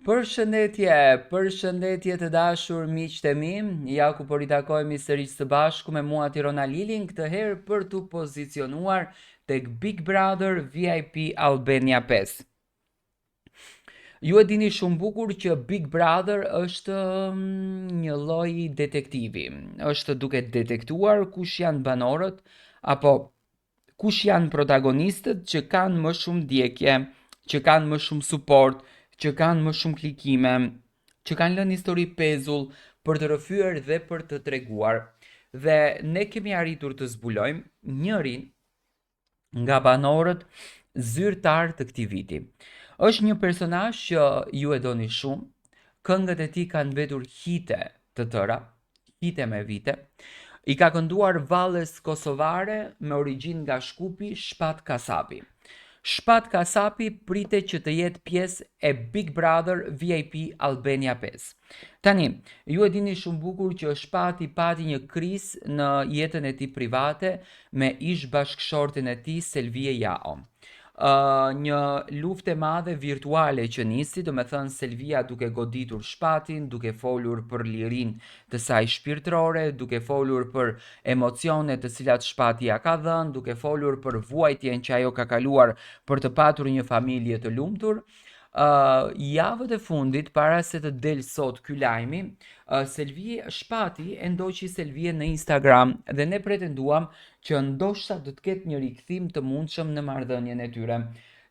Përshëndetje të dashur miqtë e mi, ja ku po ritakojmë sërish së bashku me mua Tirona Lilin, këtë herë për të pozicionuar tek Big Brother VIP Albania 5. Ju e dini shumë bukur që Big Brother është një lloj detektivi, është duke detektuar kush janë banorët apo kush janë protagonistët që kanë më shumë ndjekje, që kanë më shumë suport, që kanë më shumë klikime, që kanë lënë histori pezull për të rrëfyer dhe për të treguar. Dhe ne kemi arritur të zbulojmë njërin nga banorët zyrtar të këtij viti. Është një personazh që ju e doni shumë, këngët e tij kanë mbetur hite të tëra, hite me vite. I ka kënduar valles kosovare me origjinë nga Shkupi, Shpat Kasapi. Shpat Kasapi pritet që të jetë pjesë e Big Brother VIP Albania 5. Tani, ju e dini shumë bukur që Shpati pati një krizë në jetën e tij private me ish bashkëshorten e tij Selvie Jao. Një luftë e madhe virtuale që nisi, do me thënë Selvia duke goditur Shpatin, duke folur për lirinë të saj shpirtërore, duke folur për emocionet të cilat Shpati ja ka dhënë, duke folur për vuajtjen që ajo ka kaluar për të patur një familje të lumtur. Javët e fundit, para se të del sot ky lajmi, Shpati e ndoqi Selvie në Instagram dhe ne pretenduam që ndoshta do të ketë një rikthim të mundshëm në marrëdhënien e tyre.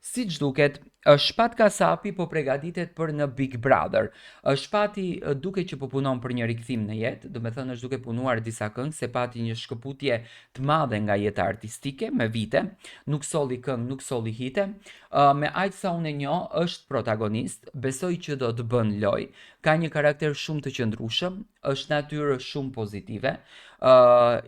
Siç duket, Shpat Kasapi po përgatitet për në Big Brother. Shpati duket që po punon për një rikthim në jetë, do me thënë është duke punuar disa këngë, se pati një shkëputje të madhe nga jeta artistike me vite, nuk solli këngë, nuk solli hite. Me aq sa unë e njoh, është protagonist, besoj që do të bën lojë, ka një karakter shumë të qëndrueshëm, është natyrë shumë pozitive.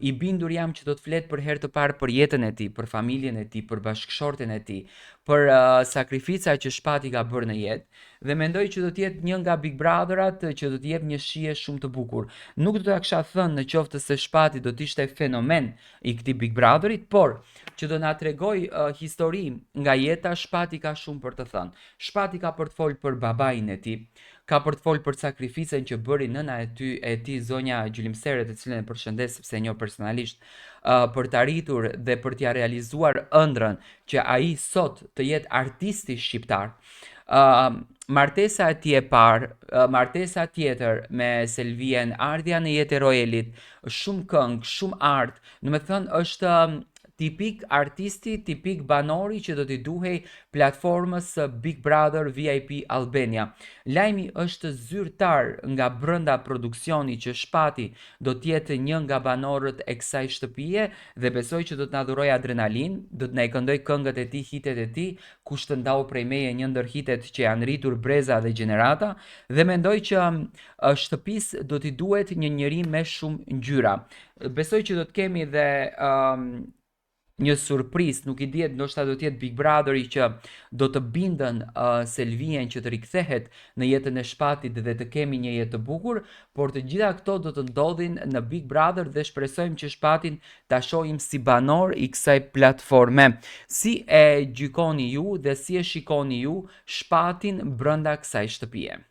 I bindur jam që do të flet për herë të parë për jetën e tij, për familjen e tij, për bashkëshorten e tij, për sakrifica që Shpati ka bërë në jetë dhe mendoj që do të jetë një nga Big Brotherat që do të jep një shije shumë të bukur. Nuk do ta kisha thënë në qoftë se Shpati do të ishte fenomen i këtij Big Brotherit, por që do na tregoj histori nga jeta, Shpati ka shumë për të thënë. Shpati ka për të folur për babain e tij, ka për të folur për sakrificën që bëri nëna e tij zonja Gjylimsere, të cilën e përshëndes sepse e njoh personalisht, për të arritur dhe për t'ia realizuar ëndrrën që ai sot të jetë artisti shqiptar. Martesa e tij e parë, martesa tjetër me Selvien, ardhja në jetë e Roelit, shumë këngë, shumë art, do të thënë është tipik artisti, tipik banori që do t'i duhej platformës Big Brother VIP Albania. Lajmi është zyrtar nga brenda produksioni që Shpati do t'jetë një nga banorët e kësaj shtëpie dhe besoj që do t'na dhuroj adrenalin, do t'na i këndoj këngët e tij, hitet e tij, kush të ndau prej meje, një ndër hitet që janë rritur breza dhe gjenerata, dhe mendoj që shtëpisë do t'i duhet një njeri me shumë ngjyra. Besoj që do të kemi dhe një surprizë, nuk i dihet, ndoshta do të jetë Big Brotheri që do të bindën Selvien që të rikthehet në jetën e Shpatit dhe të kemi një jetë të bukur, por të gjitha këto do të ndodhin në Big Brother dhe shpresojmë që Shpatin ta shohim si banor i kësaj platforme. Si e gjykoni ju dhe si e shikoni ju Shpatin brenda kësaj shtëpie?